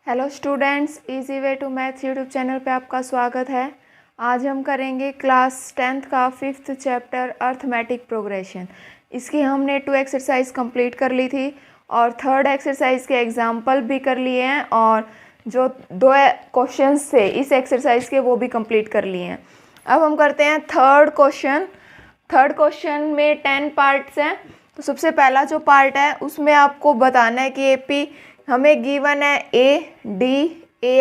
Hello students, easy way to maths YouTube channel पे आपका स्वागत है। आज हम करेंगे क्लास 10th का 5th चैप्टर अर्थमेटिक प्रोग्रेशन। इसकी हमने 2 एक्सरसाइज कंप्लीट कर ली थी और 3rd एक्सरसाइज के एग्जाम्पल भी कर लिए हैं और जो 2 क्वेश्चंस थे इस एक्सरसाइज के वो भी कंप्लीट कर लिए हैं। अब हम करते हैं थर्ड क्वेश्चन में 10 पार्ट्स हैं। तो सबसे पहला जो पार्ट है उसमें आपको बताना है कि एपी हमें गिवन है ए डी ए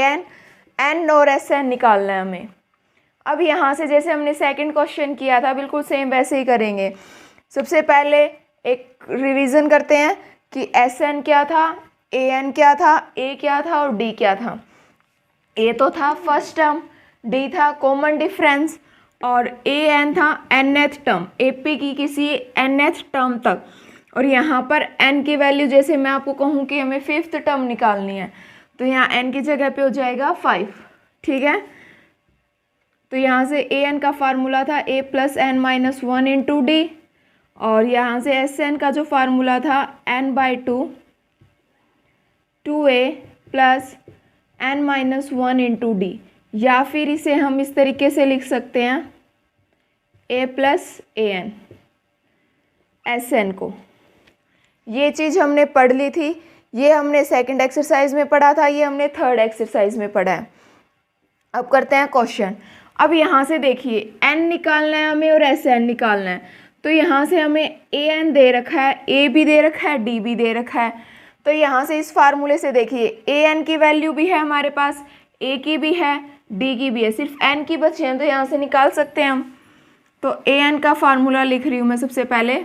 एन और एस एन निकालना है हमें। अब यहाँ से जैसे हमने सेकंड क्वेश्चन किया था बिल्कुल सेम वैसे ही करेंगे। सबसे पहले एक रिवीजन करते हैं कि एस एन क्या था, ए एन क्या था, ए क्या था और डी क्या था। ए तो था फर्स्ट टर्म, डी था कॉमन डिफरेंस और ए एन था nth टर्म, एपी की किसी nth टर्म तक। और यहाँ पर n की वैल्यू जैसे मैं आपको कहूँ कि हमें 5th टर्म निकालनी है तो यहाँ n की जगह पे हो जाएगा 5। ठीक है, तो यहाँ से ए एन का फार्मूला था a + n-1 इंटू डी और यहाँ से एस एन का जो फार्मूला था n/2 2a + n-1 into D, या फिर इसे हम इस तरीके से लिख सकते हैं a + an एस एन को। ये चीज़ हमने पढ़ ली थी, ये हमने सेकंड एक्सरसाइज में पढ़ा था, ये हमने थर्ड एक्सरसाइज में पढ़ा है। अब करते हैं क्वेश्चन। अब यहाँ से देखिए n निकालना है हमें और एस एन निकालना है। तो यहाँ से हमें ए एन दे रखा है, ए भी दे रखा है, डी भी दे रखा है। तो यहाँ से इस फार्मूले से देखिए ए एन की वैल्यू भी है हमारे पास, ए की भी है, डी की भी है, सिर्फ एन की बचे हैं तो यहाँ से निकाल सकते हैं हम। तो ए एन का फार्मूला लिख रही हूँ मैं सबसे पहले।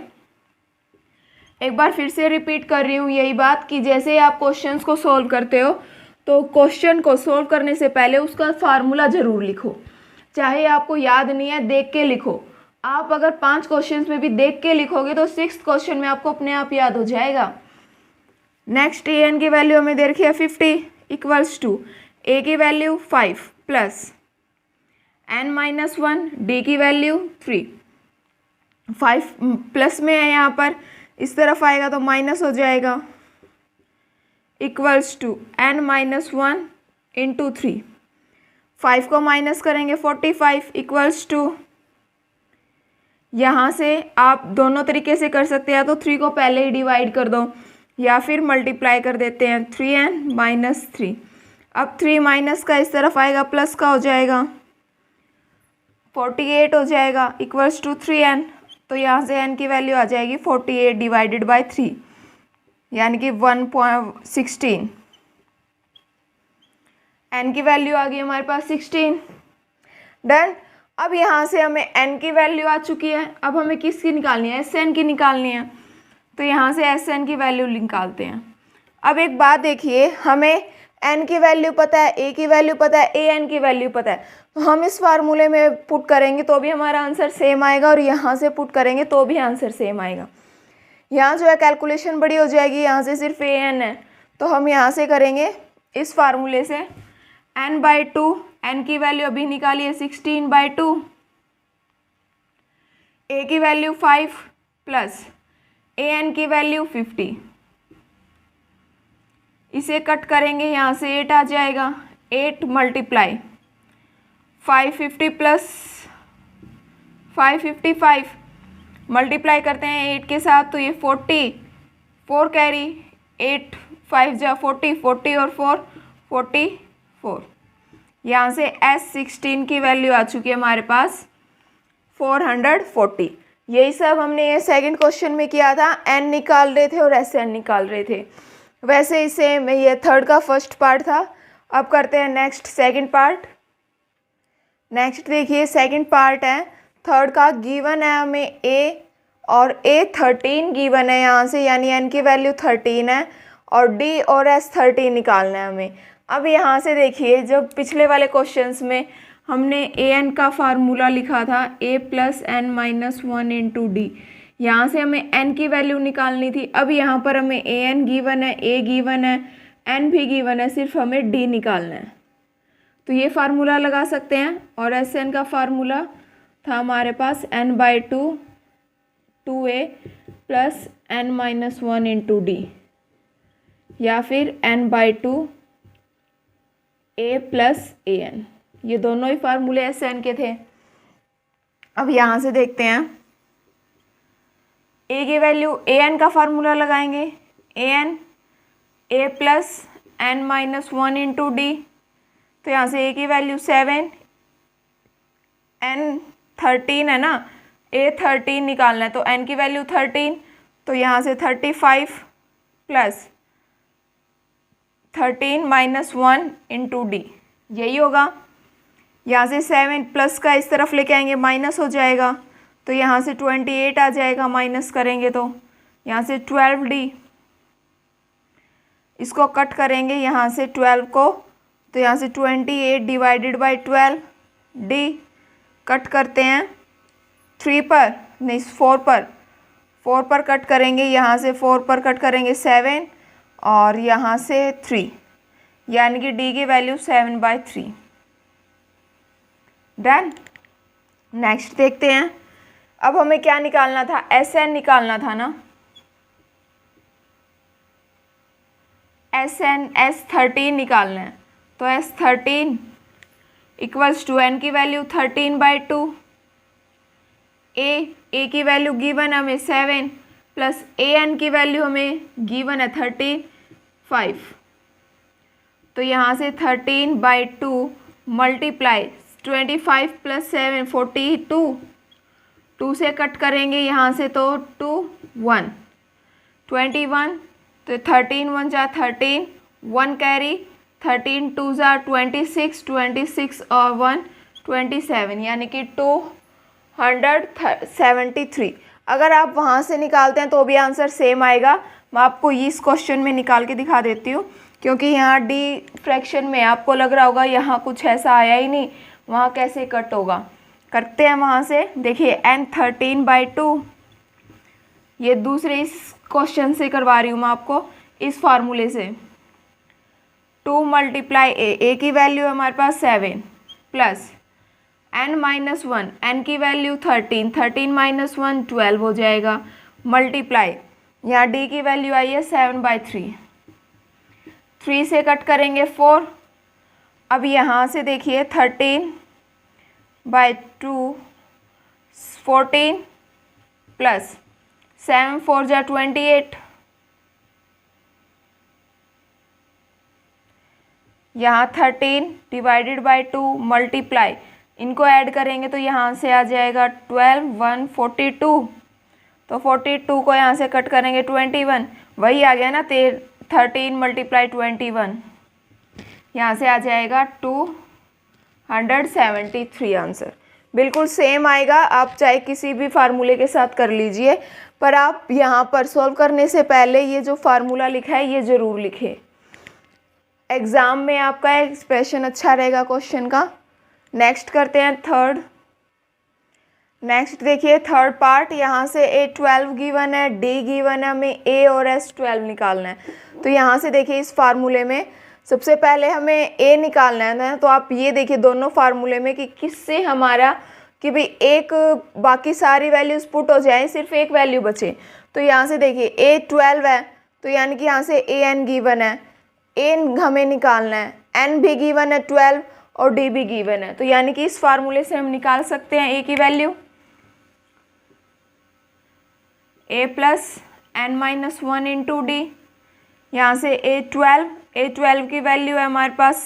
एक बार फिर से रिपीट कर रही हूँ यही बात कि जैसे ही आप क्वेश्चंस को सॉल्व करते हो तो क्वेश्चन को सॉल्व करने से पहले उसका फार्मूला ज़रूर लिखो, चाहे आपको याद नहीं है देख के लिखो। आप अगर 5 क्वेश्चंस में भी देख के लिखोगे तो 6th क्वेश्चन में आपको अपने आप याद हो जाएगा। नेक्स्ट ए एन की वैल्यू हमें दे रखी है 50 = ए की वैल्यू 5 + n-1, डी की वैल्यू 3। 5 प्लस में है यहाँ पर, इस तरफ आएगा तो माइनस हो जाएगा, = n-1 इंटू 3। 5 को माइनस करेंगे 45 = यहाँ से आप दोनों तरीके से कर सकते हैं, या तो 3 को पहले ही डिवाइड कर दो या फिर मल्टीप्लाई कर देते हैं 3n - 3। अब 3 माइनस का इस तरफ आएगा प्लस का हो जाएगा 48 हो जाएगा = 3n। तो यहाँ से n की वैल्यू आ जाएगी 48 / 3 यानी कि 1.16। n की वैल्यू आ गई हमारे पास 16। डन। अब यहाँ से हमें n की वैल्यू आ चुकी है, अब हमें किसकी निकालनी है, एस एन की निकालनी है। तो यहाँ से एस एन की वैल्यू निकालते हैं। अब एक बात देखिए, हमें n की वैल्यू पता है, a की वैल्यू पता है, ए एन की वैल्यू पता है, तो हम इस फार्मूले में पुट करेंगे तो भी हमारा आंसर सेम आएगा और यहाँ से पुट करेंगे तो भी आंसर सेम आएगा। यहाँ जो है कैलकुलेशन बड़ी हो जाएगी, यहाँ से सिर्फ ए एन है तो हम यहाँ से करेंगे इस फार्मूले से n/2, n की वैल्यू अभी निकालिए 16/2, a की वैल्यू 5 + ए एन की वैल्यू 50। इसे कट करेंगे, यहाँ से 8 आ जाएगा, 8 × 550 + 555 मल्टीप्लाई करते हैं 8 के साथ तो ये 40, 4 कैरी, 8 5 जा 40, 40 और 4 44। यहाँ से S16 की वैल्यू आ चुकी है हमारे पास 440। यही सब हमने ये सेकंड क्वेश्चन में किया था, n निकाल रहे थे और एस एन निकाल रहे थे। वैसे ही सेम ये थर्ड का फर्स्ट पार्ट था। अब करते हैं नेक्स्ट सेकंड पार्ट। नेक्स्ट देखिए सेकंड पार्ट है थर्ड का। गिवन है हमें a और a 13 गिवन है यहाँ से, यानी n की वैल्यू 13 है और d और s 13 निकालना है हमें। अब यहाँ से देखिए जब पिछले वाले क्वेश्चंस में हमने a n का फार्मूला लिखा था a + n-1 इंटू डी, यहाँ से हमें n की वैल्यू निकालनी थी। अब यहाँ पर हमें ए एन गिवन है, a गिवन है, n भी गिवन है, सिर्फ हमें d निकालना है। तो ये फार्मूला लगा सकते हैं और एस एन का फार्मूला था हमारे पास n/2 2a + n-1 into D, या फिर n/2 A plus A N, ये दोनों ही फार्मूले एस एन के थे। अब यहाँ से देखते हैं, ए की वैल्यू ए एन का फार्मूला लगाएंगे, A N A plus N minus one into D. तो यहाँ से ए की वैल्यू 7, एन 13 है ना, ए 13 निकालना है तो एन की वैल्यू 13, तो यहाँ से 35 प्लस 13 माइनस 1 इंटू डी, यही होगा। यहाँ से 7 प्लस का इस तरफ लेके आएंगे, माइनस हो जाएगा, तो यहाँ से 28 आ जाएगा, माइनस करेंगे तो यहाँ से 12D, इसको कट करेंगे यहाँ से 12 को, तो यहाँ से 28 डिवाइडेड बाई 12D, कट करते हैं 3 पर, नहीं 4 पर कट करेंगे, यहाँ से 4 पर कट करेंगे 7 और यहाँ से 3, यानी कि D की वैल्यू 7/3। डन। नेक्स्ट देखते हैं, अब हमें क्या निकालना था, एस एन निकालना था ना, एस एन S13 निकालना है, तो S13 इक्वल्स टू एन की वैल्यू 13/2, ए की वैल्यू गिवन हमें 7 प्लस ए एन की वैल्यू हमें गिवन है 35, तो यहाँ से 13/2 मल्टीप्लाई 25 प्लस 7 42, 2 से कट करेंगे यहाँ से तो 2 1 21, तो 13 1 जा 13, 1 कैरी, 13 2 जा 26, 26 और 1 27, यानी कि 273। अगर आप वहाँ से निकालते हैं तो भी आंसर सेम आएगा। मैं आपको इस क्वेश्चन में निकाल के दिखा देती हूँ, क्योंकि यहाँ डी फ्रैक्शन में आपको लग रहा होगा यहाँ कुछ ऐसा आया ही नहीं, वहाँ कैसे कट होगा। करते हैं वहाँ से, देखिए n 13/2, ये दूसरे इस क्वेश्चन से करवा रही हूँ मैं आपको, इस फार्मूले से 2 मल्टीप्लाई ए की वैल्यू है हमारे पास 7 प्लस n माइनस 1, n की वैल्यू 13, 13 माइनस 1 12 हो जाएगा, मल्टीप्लाई यहाँ d की वैल्यू आई है 7/3, 3 से कट करेंगे 4। अब यहाँ से देखिए 13/2 14 प्लस 7 4 जा 28, यहाँ 13 डिवाइडेड बाई 2 मल्टीप्लाई, इनको ऐड करेंगे तो यहाँ से आ जाएगा 12 1 42, तो 42 को यहाँ से कट करेंगे 21, वही आ गया ना 13 मल्टीप्लाई 21, यहाँ से आ जाएगा 273 आंसर। बिल्कुल सेम आएगा, आप चाहे किसी भी फार्मूले के साथ कर लीजिए, पर आप यहाँ पर सॉल्व करने से पहले ये जो फार्मूला लिखा है ये ज़रूर लिखें, एग्ज़ाम में आपका एक्सप्रेशन अच्छा रहेगा क्वेश्चन का। नेक्स्ट करते हैं थर्ड। नेक्स्ट देखिए थर्ड पार्ट, यहाँ से A12 गिवन है, D गिवन है, हमें A और S12 निकालना है। तो यहाँ से देखिए इस फार्मूले में सबसे पहले हमें A निकालना है ना, तो आप ये देखिए दोनों फार्मूले में कि किससे हमारा कि भाई एक बाकी सारी वैल्यूज़ पुट हो जाए, सिर्फ एक वैल्यू बचे। तो यहाँ से देखिए A12 है, तो यानी कि यहाँ से AN गिवन है, A हमें निकालना है, N भी गिवन है 12 और D भी गिवन है, तो यानी कि इस फार्मूले से हम निकाल सकते हैं A की value, A plus N minus 1 into D। यहाँ से A12 की वैल्यू है हमारे पास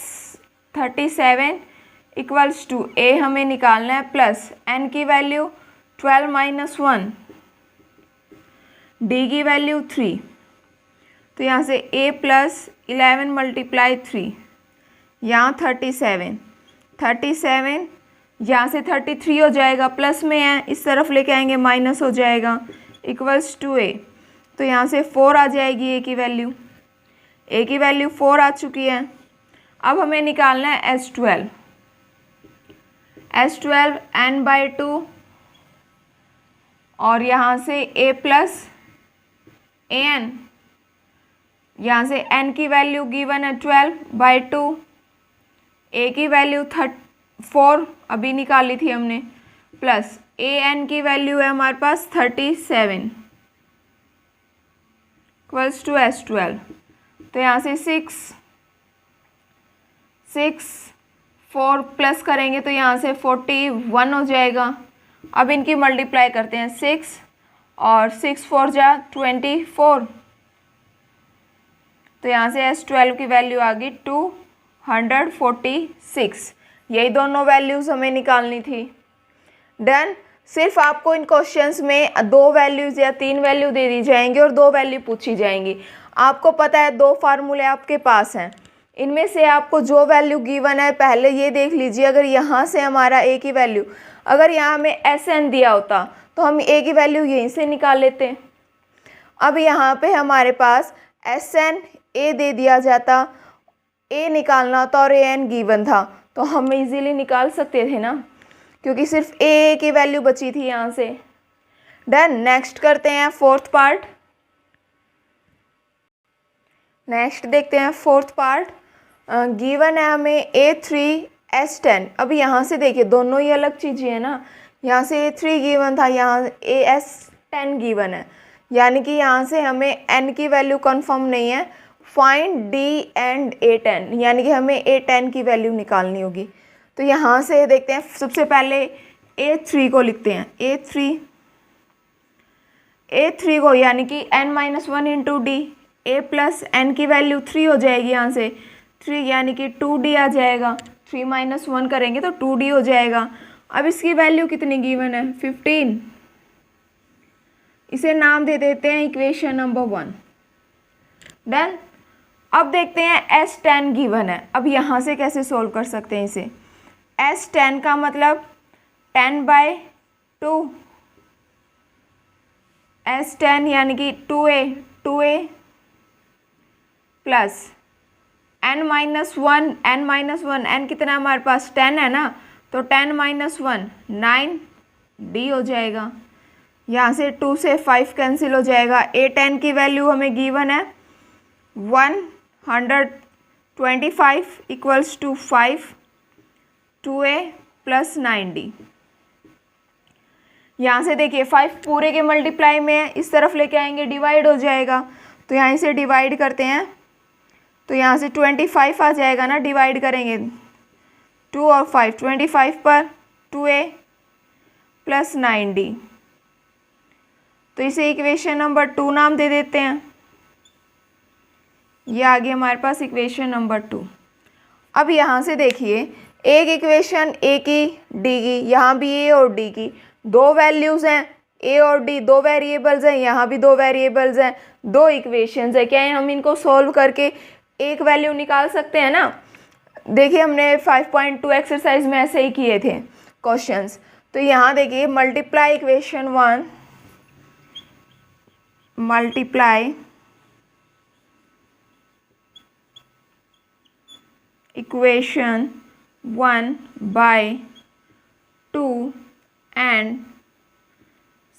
37 इक्वल्स टू A हमें निकालना है प्लस N की वैल्यू 12 माइनस 1, D की वैल्यू 3, तो यहाँ से A प्लस 11 मल्टीप्लाई 3, यहाँ 37 यहाँ से 33 हो जाएगा, प्लस में है इस तरफ लेके आएंगे माइनस हो जाएगा, इक्वल्स टू A, तो यहाँ से 4 आ जाएगी A की वैल्यू, A की वैल्यू 4 आ चुकी है। अब हमें निकालना है S12 N/2 और यहाँ से A प्लस AN, यहाँ से N की वैल्यू गिवन है 12/2, A की वैल्यू 4 अभी निकाली थी हमने, प्लस AN की वैल्यू है हमारे पास 37 इक्वल्स टू S12, तो यहाँ से 6 4 प्लस करेंगे तो यहाँ से 41 हो जाएगा। अब इनकी मल्टीप्लाई करते हैं 6 और 6 4 जा 24, तो यहाँ से S12 की वैल्यू आ गई 246। यही दोनों वैल्यूज़ हमें निकालनी थी। डन। सिर्फ आपको इन क्वेश्चंस में 2 वैल्यूज़ या 3 वैल्यू दे दी जाएंगी और 2 वैल्यू पूछी जाएंगी। आपको पता है 2 फार्मूले आपके पास हैं, इनमें से आपको जो वैल्यू गिवन है पहले ये देख लीजिए। अगर यहाँ से हमारा ए की वैल्यू, अगर यहाँ हमें SN दिया होता तो हम ए की वैल्यू यहीं से निकाल लेते। अब यहाँ पे हमारे पास SN ए दे दिया जाता, ए निकालना होता और AN गिवन था, तो हम इजीली निकाल सकते थे ना, क्योंकि सिर्फ ए की वैल्यू बची थी यहाँ से। डन। नेक्स्ट करते हैं फोर्थ पार्ट। नेक्स्ट देखते हैं फोर्थ पार्ट। गिवन है हमें A3 S10। अब यहाँ से देखिए दोनों ही अलग चीज़ें हैं ना, यहाँ से A3 गिवन था, यहाँ S10 गिवन है, यानी कि यहाँ से हमें n की वैल्यू कंफर्म नहीं है। फाइंड D एंड A10, यानी कि हमें A10 की वैल्यू निकालनी होगी। तो यहाँ से देखते हैं, सबसे पहले A3 को लिखते हैं। A3 को यानी कि n-1 into D, A plus n की वैल्यू 3 हो जाएगी, यहाँ से 3 यानी कि 2D आ जाएगा। 3 - 1 करेंगे तो 2D हो जाएगा। अब इसकी वैल्यू कितनी गिवन है? 15। इसे नाम दे देते हैं इक्वेशन नंबर 1। डन। अब देखते हैं S10 गिवन है। अब यहाँ से कैसे सोल्व कर सकते हैं इसे? S10 का मतलब 10/2, S10 यानी कि 2a प्लस n-1, n कितना हमारे पास 10 है ना, तो 10 - 1 9D हो जाएगा। यहाँ से 2 से 5 कैंसिल हो जाएगा। A10 की वैल्यू हमें गिवन है 125 equals to 5, 2a plus 9D। यहाँ से देखिए 5 पूरे के मल्टीप्लाई में है, इस तरफ लेके आएंगे डिवाइड हो जाएगा, तो यहाँ से डिवाइड करते हैं तो यहाँ से 25 आ जाएगा ना, डिवाइड करेंगे 2 और 5, 25 पर 2a प्लस 9D। तो इसे इक्वेशन नंबर 2 नाम दे देते हैं। ये आ गई हमारे पास इक्वेशन नंबर 2। अब यहाँ से देखिए एक इक्वेशन ए की, डी की, यहाँ भी ए और डी की 2 वैल्यूज़ हैं, ए और डी 2 वेरिएबल्स हैं, यहाँ भी 2 वेरिएबल्स हैं, 2 इक्वेशंस है। क्या है, हम इनको सॉल्व करके एक वैल्यू निकाल सकते हैं ना। देखिए हमने 5.2 एक्सरसाइज में ऐसे ही किए थे क्वेश्चंस। तो यहाँ देखिए multiply equation 1 multiply equation 1 by 2 and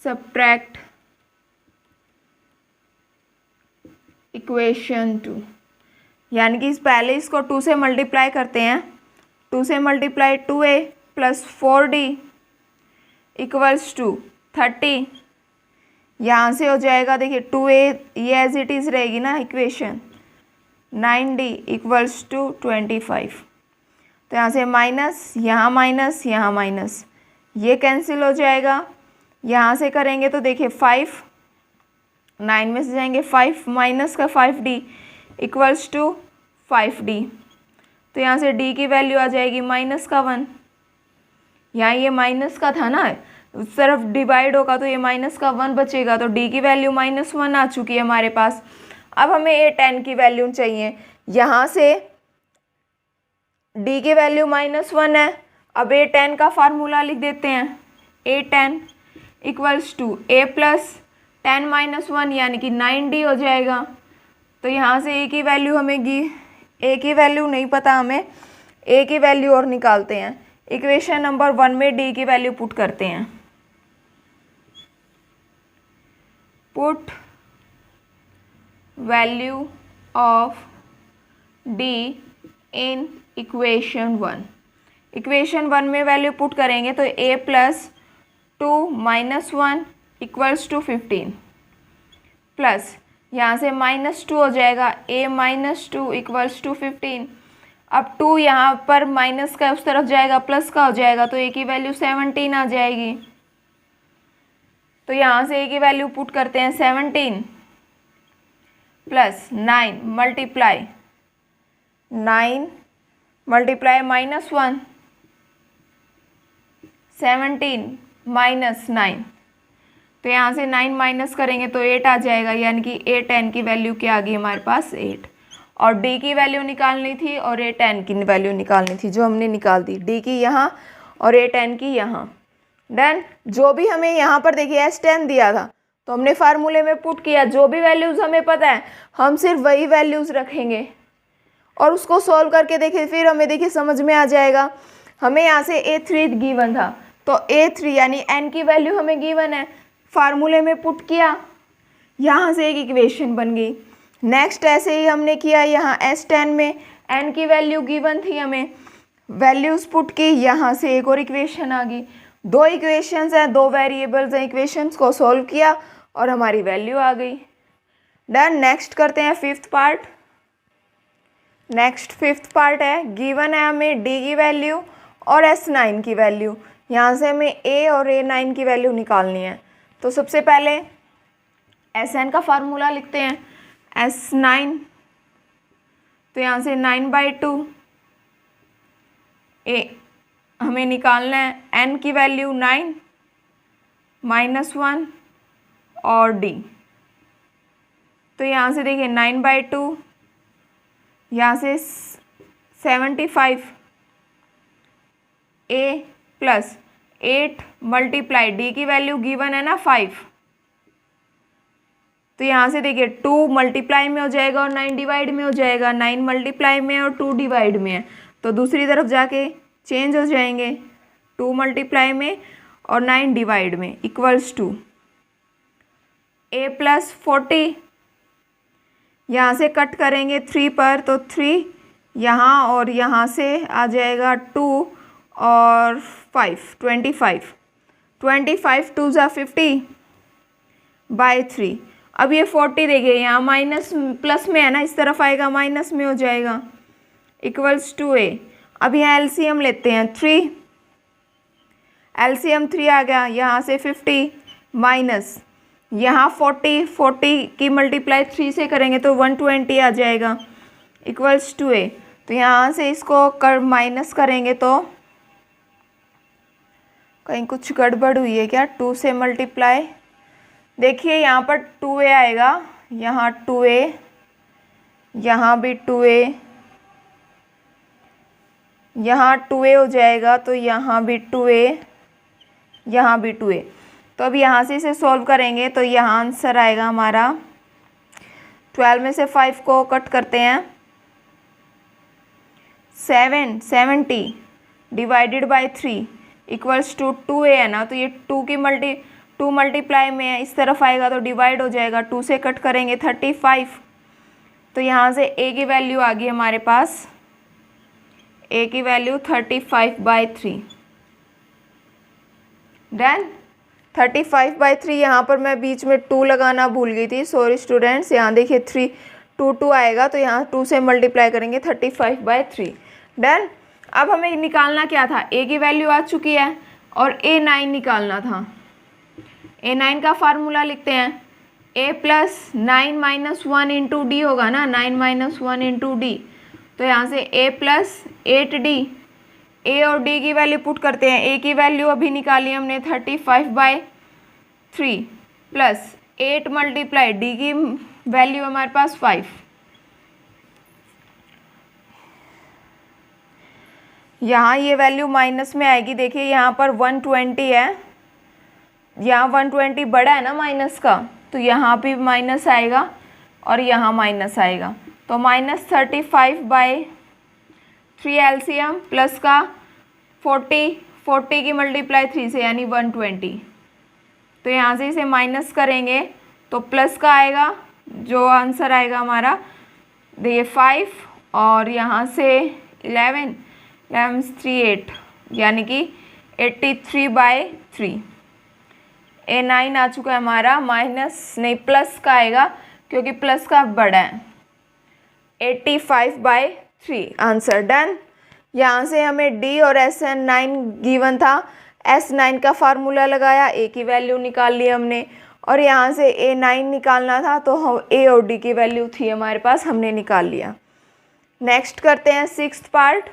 subtract equation 2, यानी कि पहले इसको 2 से मल्टीप्लाई करते हैं। 2 से multiply 2a plus 4d equals to 30। यहाँ से हो जाएगा देखिए 2a ये एज इट इज़ रहेगी ना इक्वेशन, 9d इक्वल्स टू 25। तो यहाँ से माइनस, यहाँ माइनस, यहाँ माइनस, ये कैंसिल हो जाएगा। यहाँ से करेंगे तो देखिए 5, 9 में से जाएंगे 5 माइनस का 5d इक्वल्स टू 5d। तो यहाँ से d की वैल्यू आ जाएगी माइनस का 1। यहाँ ये माइनस का था ना, उस तरफ डिवाइड होगा तो ये माइनस का 1 बचेगा, तो d की वैल्यू -1 आ चुकी है हमारे पास। अब हमें A10 की वैल्यू चाहिए। यहाँ से d की वैल्यू -1 है। अब A10 का फार्मूला लिख देते हैं। A10 equals to a plus 10 - 1 यानी कि 9d हो जाएगा। तो यहाँ से a की वैल्यू हमें a की वैल्यू नहीं पता, हमें a की वैल्यू और निकालते हैं। इक्वेशन नंबर 1 में d की वैल्यू पुट करते हैं। Put value of d in equation 1। Equation 1 में वैल्यू पुट करेंगे तो a plus 2 - 1 equals to 15 plus यहाँ से -2 हो जाएगा, a - 2 इक्वल्स टू 15। अब 2 यहाँ पर माइनस का उस तरफ जाएगा, प्लस का हो जाएगा, तो a की वैल्यू 17 आ जाएगी। तो यहाँ से a की वैल्यू पुट करते हैं 17 प्लस 9 मल्टीप्लाई -1, 17 माइनस 9, तो यहाँ से 9 माइनस करेंगे तो 8 आ जाएगा, यानी कि a 10 की वैल्यू क्या आ गई हमारे पास 8। और d की वैल्यू निकालनी थी और a 10 की वैल्यू निकालनी थी, जो हमने निकाल दी, d की यहाँ और a 10 की यहाँ। डन। जो भी हमें यहाँ पर देखिए S10 दिया था तो हमने फार्मूले में पुट किया, जो भी वैल्यूज़ हमें पता है हम सिर्फ वही वैल्यूज़ रखेंगे और उसको सॉल्व करके देखिए, फिर हमें देखिए समझ में आ जाएगा। हमें यहाँ से a3 गिवन था, तो a3 यानी n की वैल्यू हमें गिवन है, फार्मूले में पुट किया, यहाँ से एक इक्वेशन बन गई। नेक्स्ट ऐसे ही हमने किया, यहाँ S10 में n की वैल्यू गिवन थी, हमें वैल्यूज़ पुट की, यहाँ से एक और इक्वेशन आ गई। 2 इक्वेशंस हैं, 2 वेरिएबल्स हैं, इक्वेशंस को सॉल्व किया और हमारी वैल्यू आ गई। डन। नेक्स्ट करते हैं fifth part. Next fifth part है, गिवन है हमें d की वैल्यू और S9 की वैल्यू। यहाँ से हमें a और a9 की वैल्यू निकालनी है। तो सबसे पहले Sn का फार्मूला लिखते हैं, S9, तो यहाँ से 9/2 a हमें निकालना है, n की वैल्यू 9 -1 और d, तो यहाँ से देखिए 9/2, यहाँ से 75 a प्लस 8 मल्टीप्लाई d की वैल्यू गिवन है ना 5, तो यहाँ से देखिए 2 मल्टीप्लाई में हो जाएगा और 9 डिवाइड में हो जाएगा, 9 मल्टीप्लाई में और 2 डिवाइड में है, तो दूसरी तरफ जाके चेंज हो जाएंगे, 2 मल्टीप्लाई में और 9 डिवाइड में इक्वल्स टू a प्लस 40, यहाँ से कट करेंगे 3 पर, तो 3 यहाँ और यहाँ से आ जाएगा 2 और 5, 25, 2 ज़ा 50/3। अब ये 40 देखिए यहाँ माइनस प्लस में है ना, इस तरफ आएगा माइनस में हो जाएगा, इक्वल्स टू a। अब यहाँ एलसीएम लेते हैं 3, एलसीएम 3 आ गया, यहाँ से 50 माइनस यहाँ 40 की मल्टीप्लाई 3 से करेंगे तो 120 आ जाएगा, इक्वल्स टू a। तो यहाँ से इसको कर माइनस करेंगे तो कहीं कुछ गड़बड़ हुई है क्या, 2 से मल्टीप्लाई, देखिए यहाँ पर 2a आएगा, यहाँ 2a, यहाँ भी 2a, यहाँ 2a हो जाएगा, तो यहाँ भी 2a, यहाँ भी 2a। तो अब यहाँ से इसे सॉल्व करेंगे तो यहाँ आंसर आएगा हमारा 12 में से 5 को कट करते हैं, 70 divided by 3 equals to 2a है ना, तो ये 2 मल्टीप्लाई में है, इस तरफ आएगा तो डिवाइड हो जाएगा, 2 से कट करेंगे 35, तो यहाँ से a की वैल्यू आ गई हमारे पास, a की वैल्यू 35/3। डन। 35/3, यहाँ पर मैं बीच में 2 लगाना भूल गई थी, सॉरी स्टूडेंट्स, यहाँ देखिए 2 आएगा, तो यहाँ 2 से मल्टीप्लाई करेंगे 35/3। डन। अब हमें निकालना क्या था, a की वैल्यू आ चुकी है और a9 निकालना था। a9 का फार्मूला लिखते हैं, a प्लस 9 - 1 इंटू डी होगा ना, 9 - 1 इंटू डी, तो यहाँ से a प्लस 8d, a और d की वैल्यू पुट करते हैं, a की वैल्यू अभी निकाली हमने 35/3 प्लस 8 मल्टीप्लाई d की वैल्यू हमारे पास 5, यहाँ ये वैल्यू माइनस में आएगी, देखिए यहाँ पर 120 है, यहाँ 120 बड़ा है ना माइनस का, तो यहाँ भी माइनस आएगा और यहाँ माइनस आएगा, तो -35/3 एलसीएम प्लस का 40 की मल्टीप्लाई 3 से यानी 120, तो यहाँ से इसे माइनस करेंगे तो प्लस का आएगा, जो आंसर आएगा हमारा देखिए 5 और यहाँ से 11 3 8 यानी कि 83/3। a9 आ चुका है हमारा, माइनस नहीं प्लस का आएगा क्योंकि प्लस का बड़ा है, 85/3। 3 आंसर डन। यहाँ से हमें डी और SN9 गिवन था, S9 का फार्मूला लगाया, ए की वैल्यू निकाल ली हमने, और यहाँ से A9 निकालना था तो हम ए और डी की वैल्यू थी हमारे पास, हमने निकाल लिया। नेक्स्ट करते हैं सिक्स्थ पार्ट।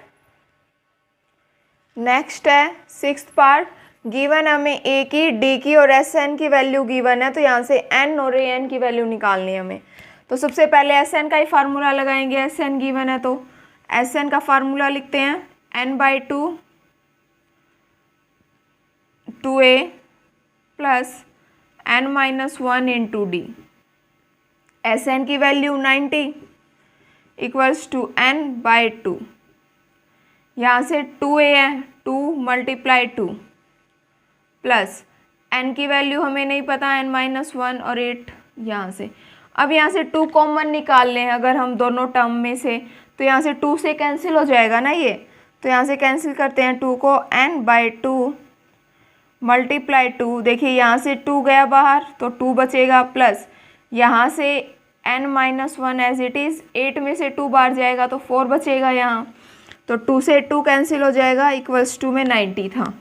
नेक्स्ट है सिक्स्थ पार्ट। गिवन हमें ए की, डी की और SN की वैल्यू गिवन है, तो यहाँ से N और AN की वैल्यू निकालनी है हमें। तो सबसे पहले SN का ही फार्मूला लगाएंगे, SN गिवन है तो SN का फार्मूला लिखते हैं N/2 2A plus N-1 into D. SN की वैल्यू 90 इक्वल्स टू N/2। यहाँ से 2A है, 2 × 2 प्लस N की वैल्यू हमें नहीं पता, N-1 और 8 यहाँ से। अब यहाँ से 2 कॉमन निकाल लें अगर हम दोनों टर्म में से, तो यहाँ से 2 से कैंसिल हो जाएगा ना ये, तो यहाँ से कैंसिल करते हैं 2 को, N/2 × 2, देखिए यहाँ से 2 गया बाहर तो 2 बचेगा, प्लस यहाँ से N-1 एज इट इज़, 8 में से 2 बाहर जाएगा तो 4 बचेगा यहाँ, तो 2 से 2 कैंसिल हो जाएगा, इक्वल्स टू में 90 था।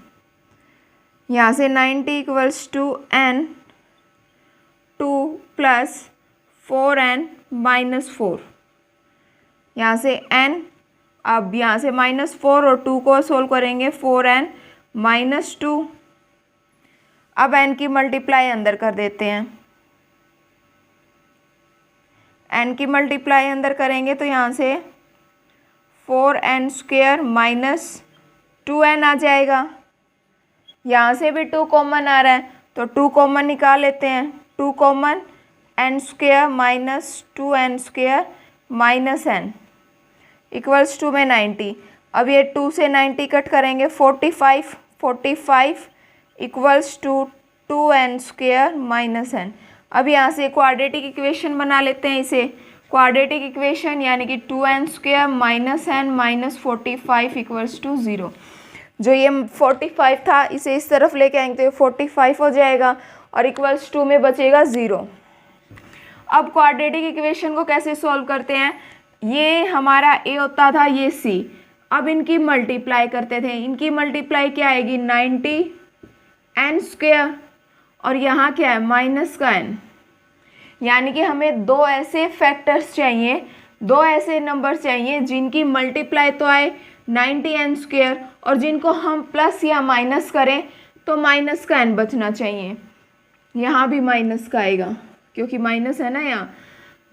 यहाँ से 90 equals to N2 plus 4N-4, यहाँ से N, अब यहाँ से -4 और 2 को सोल्व करेंगे, 4N-2। अब N की मल्टीप्लाई अंदर कर देते हैं, N की मल्टीप्लाई अंदर करेंगे तो यहाँ से 4N² -2N आ जाएगा। यहाँ से भी 2 कॉमन आ रहा है तो 2 कॉमन निकाल लेते हैं, 2 common, N² -2N² -N equals to में 90। अब ये 2 से 90 कट करेंगे, 45 इक्वल्स टू 2N² -N। अब यहाँ से क्वाड्रेटिक इक्वेशन बना लेते हैं इसे, क्वाड्रेटिक इक्वेशन यानी कि 2N² -N -45 इक्वल्स टू 0। जो ये 45 था इसे इस तरफ लेके आएंगे तो 45 हो जाएगा और इक्वल्स टू में बचेगा 0। अब क्वाड्रेटिक इक्वेशन को कैसे सॉल्व करते हैं, ये हमारा A होता था, ये C, अब इनकी मल्टीप्लाई करते थे, इनकी मल्टीप्लाई क्या आएगी 90N² और यहाँ क्या है माइनस का N, यानी कि हमें 2 ऐसे फैक्टर्स चाहिए, 2 ऐसे नंबर चाहिए जिनकी मल्टीप्लाई तो आए 90N² और जिनको हम प्लस या माइनस करें तो माइनस का N बचना चाहिए। यहाँ भी माइनस का आएगा क्योंकि माइनस है ना यहाँ,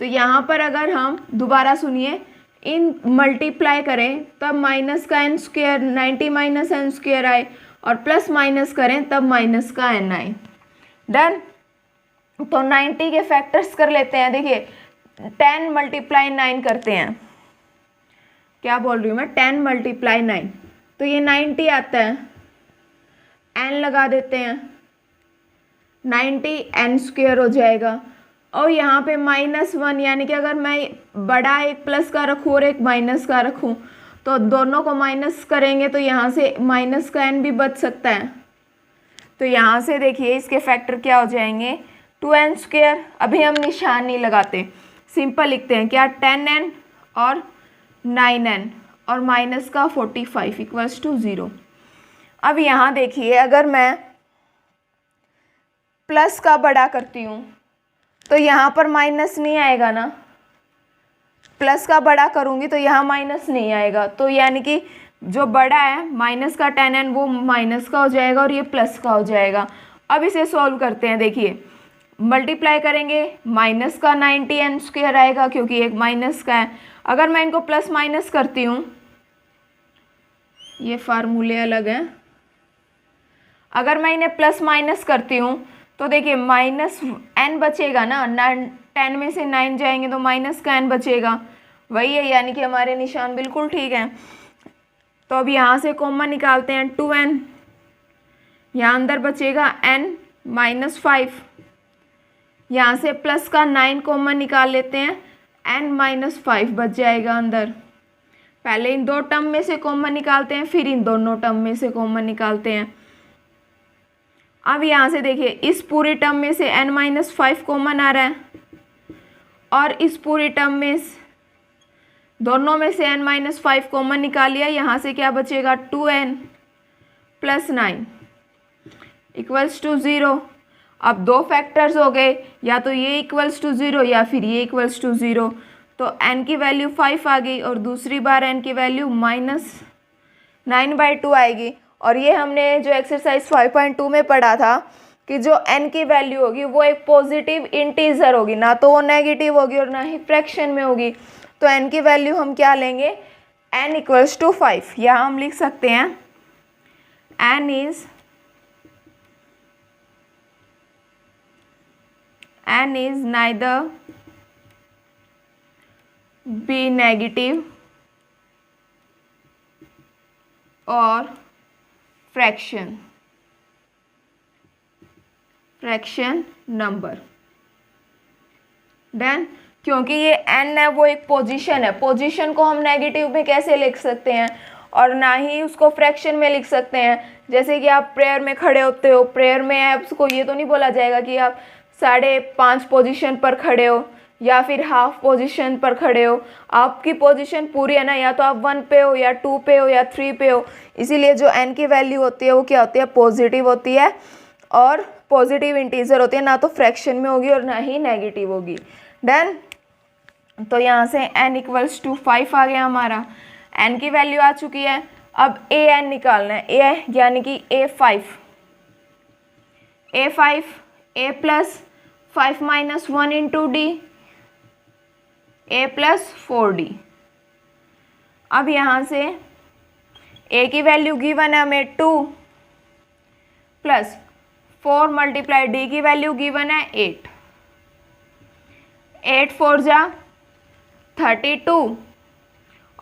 तो यहाँ पर अगर हम दोबारा सुनिए इन मल्टीप्लाई करें तब माइनस का N² 90 -N² आए और प्लस माइनस करें तब माइनस का N आए। डन। तो 90 के फैक्टर्स कर लेते हैं, देखिए 10 × 9 करते हैं, क्या बोल रही हूँ मैं, 10 × 9 तो ये 90 आता है, N लगा देते हैं, 90N² हो जाएगा। और यहाँ पे -1 यानी कि अगर मैं बड़ा एक प्लस का रखूँ और एक माइनस का रखूँ तो दोनों को माइनस करेंगे तो यहाँ से माइनस का N भी बच सकता है। तो यहाँ से देखिए इसके फैक्टर क्या हो जाएंगे 2N², अभी हम निशान नहीं लगाते, सिंपल लिखते हैं क्या 10N और 9N और माइनस का 45 इक्वल्स टू 0। अब यहाँ देखिए अगर मैं प्लस का बड़ा करती हूँ तो यहाँ पर माइनस नहीं आएगा ना, प्लस का बड़ा करूँगी तो यहाँ माइनस नहीं आएगा, तो यानी कि जो बड़ा है माइनस का 10N वो माइनस का हो जाएगा और ये प्लस का हो जाएगा। अब इसे सॉल्व करते हैं, देखिए मल्टीप्लाई करेंगे माइनस का 90N² आएगा क्योंकि एक माइनस का है। अगर मैं इनको प्लस माइनस करती हूँ, ये फार्मूले अलग हैं, अगर मैं इन्हें प्लस माइनस करती हूँ तो देखिए माइनस N बचेगा ना, 10 में से 9 जाएंगे तो माइनस का N बचेगा, वही है, यानी कि हमारे निशान बिल्कुल ठीक हैं। तो अब यहाँ से कॉमन निकालते हैं 2N, यहाँ अंदर बचेगा N -5, यहाँ से प्लस का 9 कॉमन निकाल लेते हैं, N -5 बच जाएगा अंदर। पहले इन 2 टर्म में से कॉमन निकालते हैं फिर इन दोनों टर्म में से कॉमन निकालते हैं। अब यहाँ से देखिए इस पूरी टर्म में से N -5 कॉमन आ रहा है और इस पूरी टर्म में दोनों में से n-5 कॉमन निकाल लिया, यहाँ से क्या बचेगा 2n + 9 = 0। अब दो फैक्टर्स हो गए, या तो ये = 0 या फिर ये = 0, तो n की वैल्यू 5 आ गई और दूसरी बार n की वैल्यू -9/2 आएगी। और ये हमने जो एक्सरसाइज 5.2 में पढ़ा था कि जो n की वैल्यू होगी वो एक पॉजिटिव इंटीजर होगी, ना तो वो नेगेटिव होगी और ना ही फ्रैक्शन में होगी। तो n की वैल्यू हम क्या लेंगे, n = 5। यहाँ हम लिख सकते हैं n is neither be negative or fraction number. Done. क्योंकि ये n है वो एक पोजीशन है, पोजीशन को हम नेगेटिव में कैसे लिख सकते हैं और ना ही उसको फ्रैक्शन में लिख सकते हैं। जैसे कि आप प्रेयर में खड़े होते हो, प्रेयर में आपको ये तो नहीं बोला जाएगा कि आप 5.5 पोजीशन पर खड़े हो या फिर हाफ पोजीशन पर खड़े हो। आपकी पोजीशन पूरी है ना, या तो आप 1 पे हो या 2 पे हो या 3 पे हो। इसीलिए जो n की वैल्यू होती है वो क्या होती है, पॉजिटिव होती है और पॉजिटिव इंटीजर होती है, ना तो फ्रैक्शन में होगी और ना ही नेगेटिव होगी। डन। तो यहाँ से n = 5 आ गया हमारा, n की वैल्यू आ चुकी है। अब an निकालना है, a यानी कि a5 a + 5 - 1 × d a + 4d। अब यहाँ से a की वैल्यू गिवन है हमें 2 + 4 × d की वैल्यू गिवन है 8। 8 × 4 = 32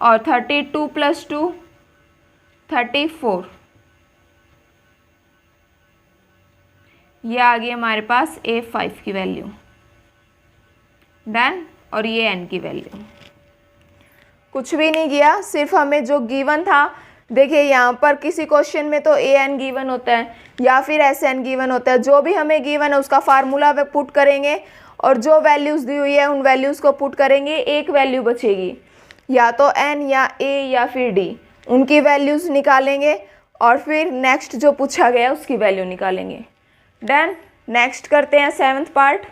और 32 + 2 34। ये आ गई हमारे पास a5 की वैल्यू। डन। और ये n की वैल्यू। कुछ भी नहीं किया, सिर्फ हमें जो गिवन था, देखिए यहाँ पर किसी क्वेश्चन में तो an गिवन होता है या फिर sn गिवन होता है। जो भी हमें गिवन है उसका फार्मूला पुट करेंगे और जो वैल्यूज़ दी हुई है उन वैल्यूज़ को पुट करेंगे। एक वैल्यू बचेगी, या तो n या a या फिर d, उनकी वैल्यूज़ निकालेंगे और फिर नेक्स्ट जो पूछा गया उसकी वैल्यू निकालेंगे। डन। नेक्स्ट करते हैं 7th part.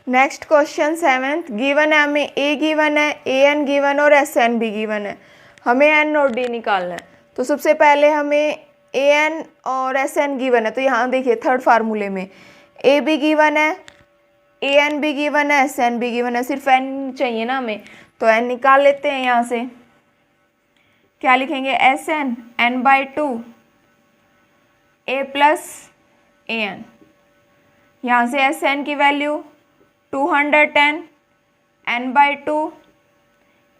Next question 7th। Given है हमें a गिवन है, an गिवन और sn भी गिवन है। हमें n और d निकालना है। तो सबसे पहले हमें an और sn गिवन है, तो यहाँ देखिए थर्ड फार्मूले में a भी गिवन है, an भी गिवन है, sn भी गिवन है, सिर्फ n चाहिए ना हमें, तो n निकाल लेते हैं। यहाँ से क्या लिखेंगे, sn n/2 a + an। यहाँ से sn की वैल्यू 210 n/2,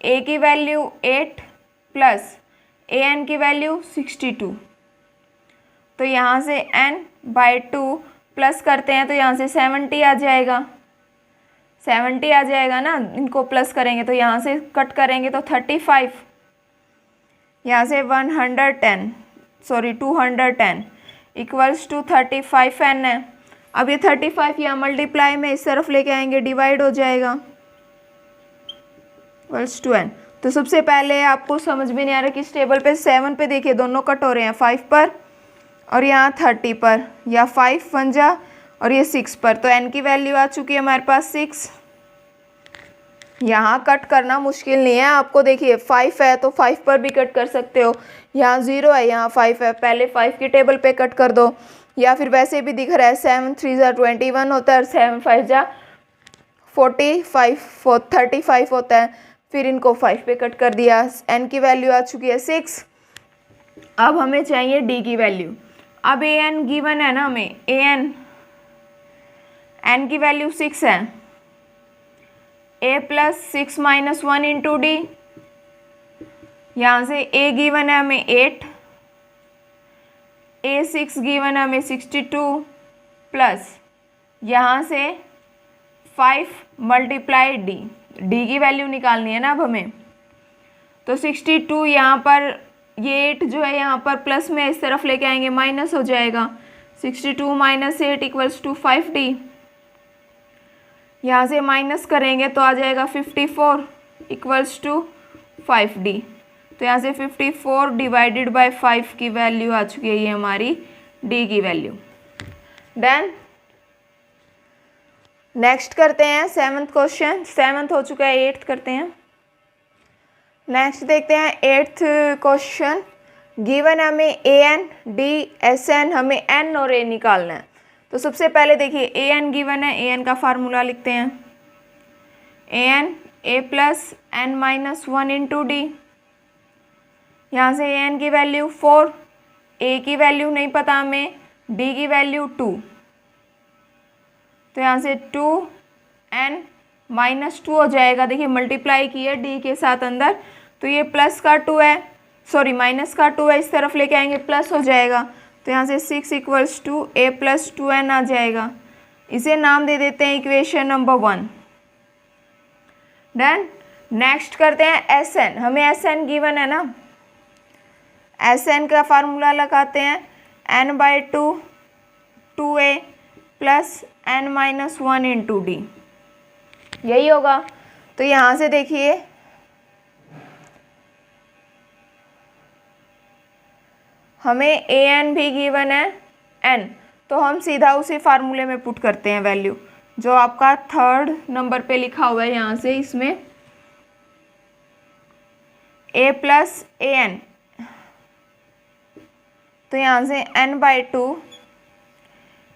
a की वैल्यू 8 + an की वैल्यू 62। तो यहाँ से n/2 प्लस करते हैं तो यहाँ से 70 आ जाएगा, 70 आ जाएगा ना। इनको प्लस करेंगे तो यहाँ से कट करेंगे तो 35, यहाँ से 210 = 35n है। अब ये 35 यहाँ मल्टीप्लाई में इस तरफ लेके आएंगे, डिवाइड हो जाएगा = n। तो सबसे पहले आपको समझ में नहीं आ रहा किस टेबल पे, 7 पे देखिए दोनों कट हो रहे हैं, 5 पर और यहाँ 30 पर, या 5 1 जा और ये 6 पर। तो n की वैल्यू आ चुकी है हमारे पास 6। यहाँ कट करना मुश्किल नहीं है आपको, देखिए 5 है तो 5 पर भी कट कर सकते हो, यहाँ 0 है यहाँ 5 है, पहले 5 की टेबल पे कट कर दो, या फिर वैसे भी दिख रहा है 7 3 = 21 होता है और 7 5 = 35 होता है, फिर इनको 5 पे कट कर दिया। n की वैल्यू आ चुकी है 6। अब हमें चाहिए d की वैल्यू। अब an गिवन है ना हमें, n की वैल्यू 6 है, a + 6 - 1 × d। यहाँ से a गिवन है हमें 8, a6 गिवन है हमें 62 प्लस यहाँ से 5 × d। d की वैल्यू निकालनी है ना अब हमें, तो 62 यहाँ पर, ये 8 जो है यहाँ पर प्लस में इस तरफ लेके आएंगे, माइनस हो जाएगा, 62 - 8 = 5d। यहाँ से माइनस करेंगे तो आ जाएगा 54 इक्वल्स टू 5d। तो यहाँ से 54 डिवाइडेड बाय 5 की वैल्यू आ चुकी है, ये हमारी d की वैल्यू। देन नेक्स्ट करते हैं 7th क्वेश्चन। 7th हो चुका है, 8th करते हैं। नेक्स्ट देखते हैं 8th क्वेश्चन। गिवन हमें A N D S N, हमें एन और ए निकालना है। तो सबसे पहले देखिए ए एन गिवन है, ए एन का फार्मूला लिखते हैं। A N A plus N minus 1 into D. यहाँ से ए एन की वैल्यू 4, ए की वैल्यू नहीं पता हमें, डी की वैल्यू 2। तो यहाँ से 2n माइनस 2 हो जाएगा। देखिए मल्टीप्लाई किया डी के साथ अंदर, तो ये प्लस का 2 है, सॉरी माइनस का 2 है, इस तरफ लेके आएंगे प्लस हो जाएगा। तो यहाँ से 6 equals to a plus 2n आ जाएगा। इसे नाम दे देते हैं इक्वेशन नंबर 1। डन। नेक्स्ट करते हैं एस एन। हमें एस एन गिवन है ना, एस एन का फार्मूला लगाते हैं n/2 2a plus n minus 1 into D, यही होगा। तो यहाँ से देखिए हमें ए एन भी गिवन है n, तो हम सीधा उसी फार्मूले में पुट करते हैं वैल्यू जो आपका 3rd नंबर पे लिखा हुआ है। यहाँ से इसमें a प्लस ए एन, तो यहाँ से n/2,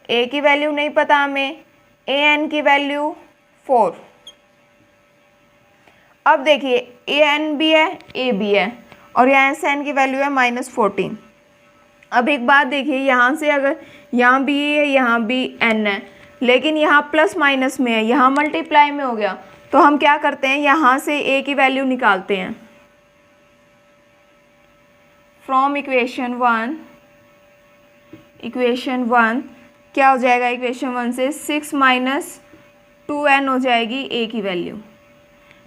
a की वैल्यू नहीं पता हमें, ए एन की वैल्यू 4। अब देखिए ए एन भी है, ए भी है, और यहाँ एस एन की वैल्यू है -14। अब एक बात देखिए, यहाँ से अगर यहाँ भी है यहाँ भी n है, लेकिन यहाँ प्लस माइनस में है, यहाँ मल्टीप्लाई में हो गया। तो हम क्या करते हैं, यहाँ से a की वैल्यू निकालते हैं। फ्रॉम इक्वेशन 1 क्या हो जाएगा, इक्वेशन 1 से 6 माइनस 2n हो जाएगी a की वैल्यू,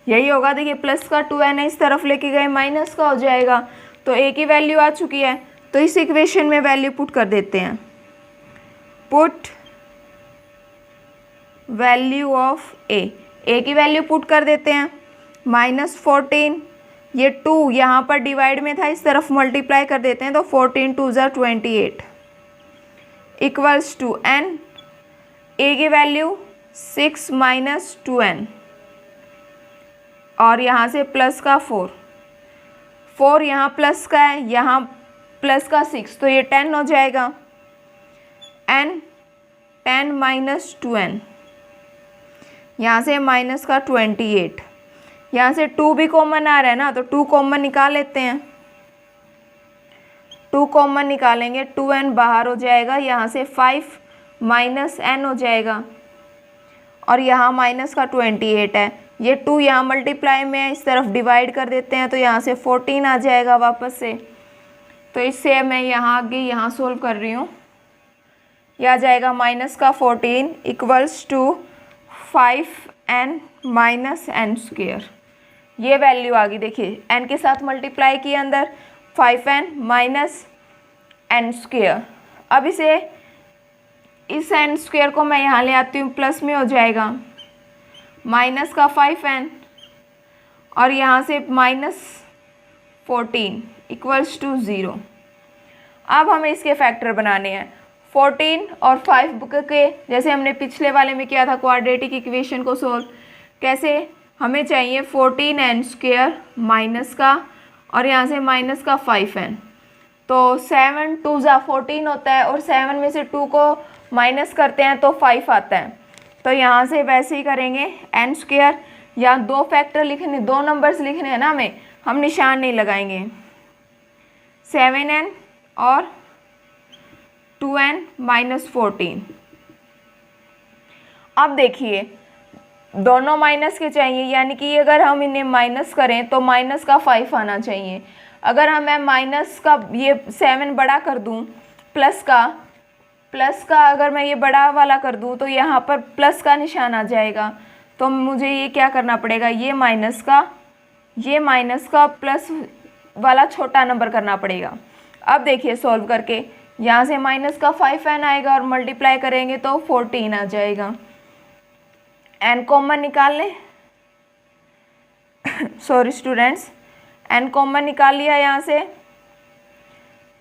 यही होगा। देखिए प्लस का 2n है, इस तरफ लेके गए माइनस का हो जाएगा। तो a की वैल्यू आ चुकी है, तो इस इक्वेशन में वैल्यू पुट कर देते हैं। पुट वैल्यू ऑफ a की वैल्यू पुट कर देते हैं -14, ये 2 यहाँ पर डिवाइड में था, इस तरफ मल्टीप्लाई कर देते हैं। तो 14 2 ज़ा 28 इक्वल्स टू n, a की वैल्यू 6 माइनस 2n, और यहाँ से प्लस का 4 यहाँ प्लस का है, यहाँ प्लस का 6, तो ये 10 हो जाएगा। n 10 माइनस 2n, यहाँ से माइनस का 28, यहाँ से 2 भी कॉमन आ रहा है ना, तो 2 कॉमन निकाल लेते हैं। 2 कॉमन निकालेंगे, 2n बाहर हो जाएगा, यहाँ से 5 माइनस n हो जाएगा, और यहाँ माइनस का 28 है। ये 2 यहाँ मल्टीप्लाई में है, इस तरफ डिवाइड कर देते हैं, तो यहाँ से 14 आ जाएगा वापस से। तो इससे मैं यहाँ आगे यहाँ सोल्व कर रही हूँ, यह आ जाएगा माइनस का 14 equals to 5n minus n square, ये वैल्यू आ गई। देखिए n के साथ मल्टीप्लाई किए अंदर, 5n माइनस n स्क्वेयर। अब इसे इस n स्क्वेयर को मैं यहाँ ले आती हूँ, प्लस में हो जाएगा माइनस का 5n, और यहाँ से -14 इक्वल्स टू 0। अब हमें इसके फैक्टर बनाने हैं 14 और 5 के, जैसे हमने पिछले वाले में किया था क्वाड्रेटिक इक्वेशन को सोल्व। कैसे, हमें चाहिए 14n स्क्वेयर माइनस का, और यहाँ से माइनस का 5n, तो 7 2 ज़ा 14 होता है, और 7 में से 2 को माइनस करते हैं तो 5 आता है। तो यहाँ से वैसे ही करेंगे n स्क्वेयर, या 2 फैक्टर लिखने, 2 नंबर्स लिखने हैं ना हमें, हम निशान नहीं लगाएंगे। 7n और 2n माइनस 14। अब देखिए दोनों माइनस के चाहिए, यानी कि अगर हम इन्हें माइनस करें तो माइनस का 5 आना चाहिए। अगर मैं माइनस का ये 7 बड़ा कर दूं, प्लस का अगर मैं ये बड़ा वाला कर दूं, तो यहाँ पर प्लस का निशान आ जाएगा। तो मुझे ये क्या करना पड़ेगा, ये माइनस का प्लस वाला छोटा नंबर करना पड़ेगा। अब देखिए सॉल्व करके, यहाँ से माइनस का 5n आएगा, और मल्टीप्लाई करेंगे तो 14 आ जाएगा। n कॉमन निकाल लें सॉरी स्टूडेंट्स, n कॉमन निकाल लिया यहाँ से,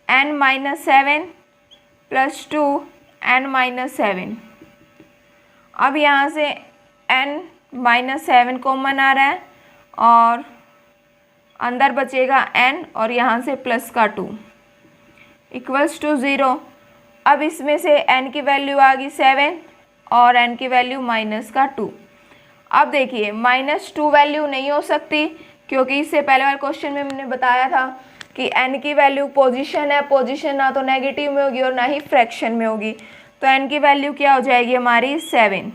n-7 + 2 n-7। अब यहाँ से n-7 कॉमन आ रहा है और अंदर बचेगा n और यहाँ से प्लस का 2 = 0। अब इसमें से n की वैल्यू आ गई 7 और n की वैल्यू -2। अब देखिए -2 वैल्यू नहीं हो सकती, क्योंकि इससे पहले वाले क्वेश्चन में मैंने बताया था कि n की वैल्यू पोजीशन है, पोजीशन ना तो नेगेटिव में होगी और ना ही फ्रैक्शन में होगी। तो n की वैल्यू क्या हो जाएगी हमारी 7।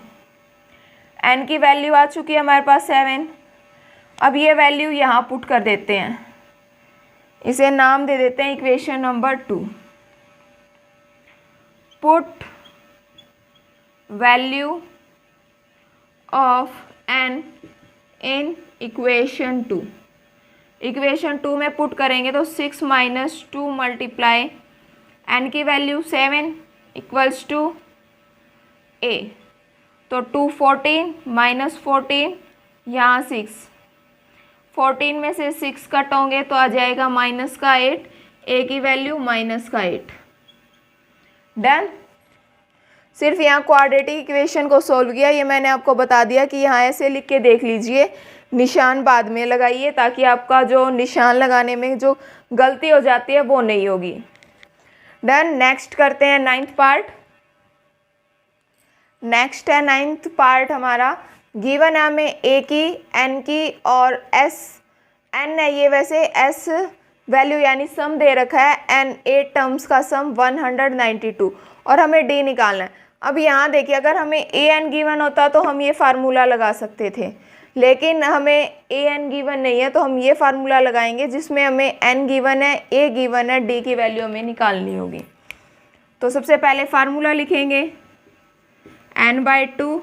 n की वैल्यू आ चुकी है हमारे पास 7। अब ये वैल्यू यहाँ पुट कर देते हैं, इसे नाम दे देते हैं equation number 2। Put value of n in equation 2। Equation 2 में पुट करेंगे तो 6 - 2 मल्टीप्लाई n की वैल्यू 7 = a, तो 2 14 -14 यहाँ 6, 14 में से 6 कट होंगे तो आ जाएगा -8, a की वैल्यू -8। डन। सिर्फ यहाँ क्वाड्रेटिक इक्वेशन को सोल्व किया, ये मैंने आपको बता दिया कि यहाँ ऐसे लिख के देख लीजिए, निशान बाद में लगाइए ताकि आपका जो निशान लगाने में जो गलती हो जाती है वो नहीं होगी। डन। नेक्स्ट करते हैं 9th पार्ट। नेक्स्ट है 9th पार्ट हमारा। गिवन है हमें a की, n की और s n है ये, वैसे s वैल्यू यानी सम दे रखा है, n 8 टर्म्स का सम 192 और हमें d निकालना है। अब यहाँ देखिए, अगर हमें a n गिवन होता तो हम ये फार्मूला लगा सकते थे, लेकिन हमें a n गिवन नहीं है तो हम ये फार्मूला लगाएंगे जिसमें हमें n गिवन है, a गिवन है, d की वैल्यू हमें निकालनी होगी। तो सबसे पहले फार्मूला लिखेंगे n/2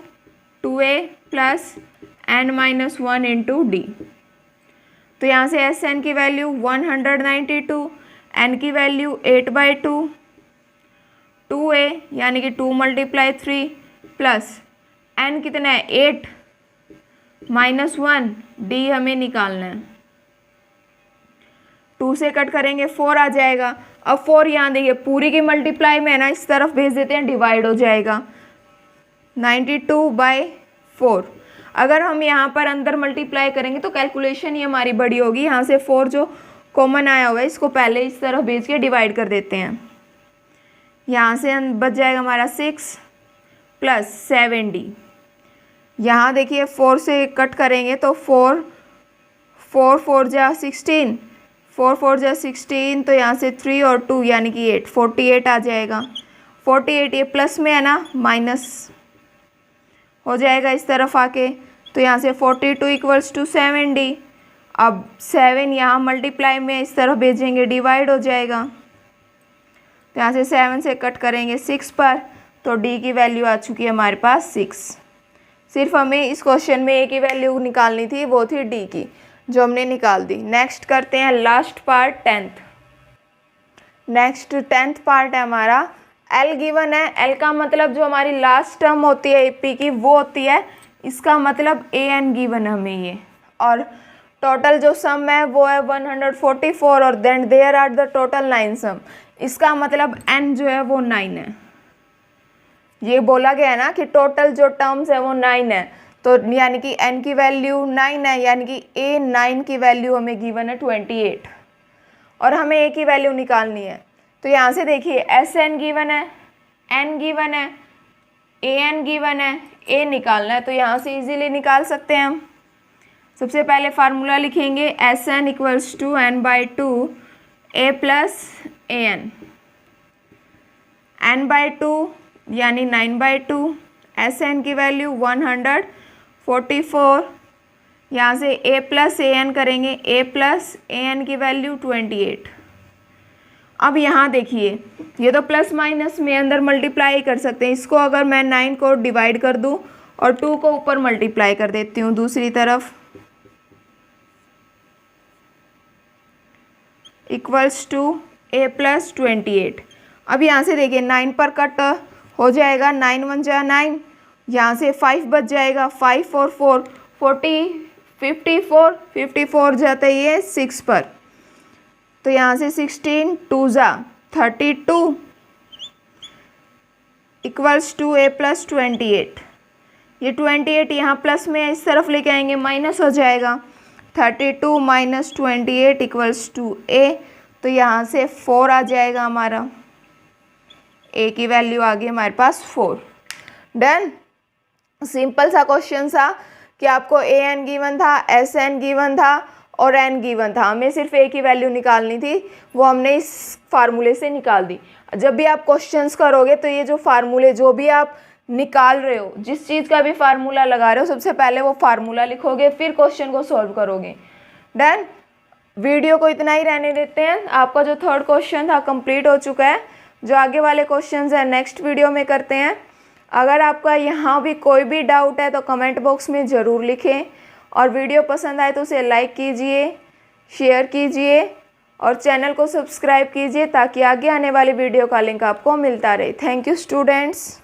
2a + n-1 × d। तो यहाँ से एस एन की वैल्यू 192, n की वैल्यू 8/2, 2a यानी कि 2 × 3 प्लस n कितना है 8 -1 d हमें निकालना है। 2 से कट करेंगे 4 आ जाएगा। अब 4 यहाँ देखिए पूरी की मल्टीप्लाई में है ना, इस तरफ भेज देते हैं, डिवाइड हो जाएगा 92/4। अगर हम यहाँ पर अंदर मल्टीप्लाई करेंगे तो कैलकुलेशन ही हमारी बड़ी होगी। यहाँ से 4 जो कॉमन आया हुआ है इसको पहले इस तरफ भेज के डिवाइड कर देते हैं। यहाँ से बच जाएगा हमारा 6 + 7d। यहाँ देखिए 4 से कट करेंगे तो 4 4 जा 16, 4 4 जा 16, तो यहाँ से 3 और 2 यानी कि 8, 48 आ जाएगा। 48 ये प्लस में है ना, माइनस हो जाएगा इस तरफ आके, तो यहाँ से 42 = 7d। अब 7 यहाँ मल्टीप्लाई में इस तरफ भेजेंगे, डिवाइड हो जाएगा, तो यहाँ से 7 से कट करेंगे 6 पर, तो d की वैल्यू आ चुकी है हमारे पास 6। सिर्फ हमें इस क्वेश्चन में a की वैल्यू निकालनी थी, वो थी d की, जो हमने निकाल दी। नेक्स्ट करते हैं last part 10th। Next 10th part है हमारा। L गिवन है, L का मतलब जो हमारी लास्ट टर्म होती है AP की वो होती है, इसका मतलब AN गिवन है हमें ये, और टोटल जो सम है वो है 144 और then there are the total 9 sum. इसका मतलब N जो है वो 9 है। ये बोला गया है ना कि टोटल जो टर्म्स है वो 9 है, तो यानी कि N की वैल्यू 9 है, यानी कि A9 की वैल्यू हमें गिवन है 28 और हमें A की वैल्यू निकालनी है। तो यहाँ से देखिए SN गिवन है, N गिवन है, AN गिवन है, A निकालना है, तो यहाँ से इजीली निकाल सकते हैं हम। सबसे पहले फार्मूला लिखेंगे SN = n/2 A + AN। n/2 यानी 9/2, SN की वैल्यू 144, यहाँ से A + AN करेंगे, A + AN की वैल्यू 28। अब यहाँ देखिए ये तो प्लस माइनस में अंदर मल्टीप्लाई कर सकते हैं, इसको अगर मैं 9 को डिवाइड कर दूँ और 2 को ऊपर मल्टीप्लाई कर देती हूँ दूसरी तरफ, = A + 28। अब यहाँ से देखिए 9 पर कट हो जाएगा, 9 × 1 = 9, यहाँ से 5 बच जाएगा, 5 और 4 44 54 जाता है ये 6 पर, तो यहाँ से 16 2 जा 32 इक्वल्स टू a प्लस 28। ये 28 यहाँ प्लस में इस तरफ लेके आएंगे, माइनस हो जाएगा। 32 माइनस 28 इक्वल्स टू a, तो यहाँ से 4 आ जाएगा हमारा। a की वैल्यू आ गई हमारे पास 4। डन। सिंपल सा क्वेश्चन था कि आपको an गिवन था, sn गिवन था और n गिवन था, हमें सिर्फ a की वैल्यू निकालनी थी, वो हमने इस फार्मूले से निकाल दी। जब भी आप क्वेश्चंस करोगे तो ये जो फार्मूले जो भी आप निकाल रहे हो, जिस चीज़ का भी फार्मूला लगा रहे हो, सबसे पहले वो फार्मूला लिखोगे, फिर क्वेश्चन को सॉल्व करोगे। डन। वीडियो को इतना ही रहने देते हैं। आपका जो थर्ड क्वेश्चन था कंप्लीट हो चुका है। जो आगे वाले क्वेश्चंस हैं नेक्स्ट वीडियो में करते हैं। अगर आपका यहाँ भी कोई भी डाउट है तो कमेंट बॉक्स में ज़रूर लिखें, और वीडियो पसंद आए तो उसे लाइक कीजिए, शेयर कीजिए और चैनल को सब्सक्राइब कीजिए ताकि आगे आने वाली वीडियो का लिंक आपको मिलता रहे। Thank you students.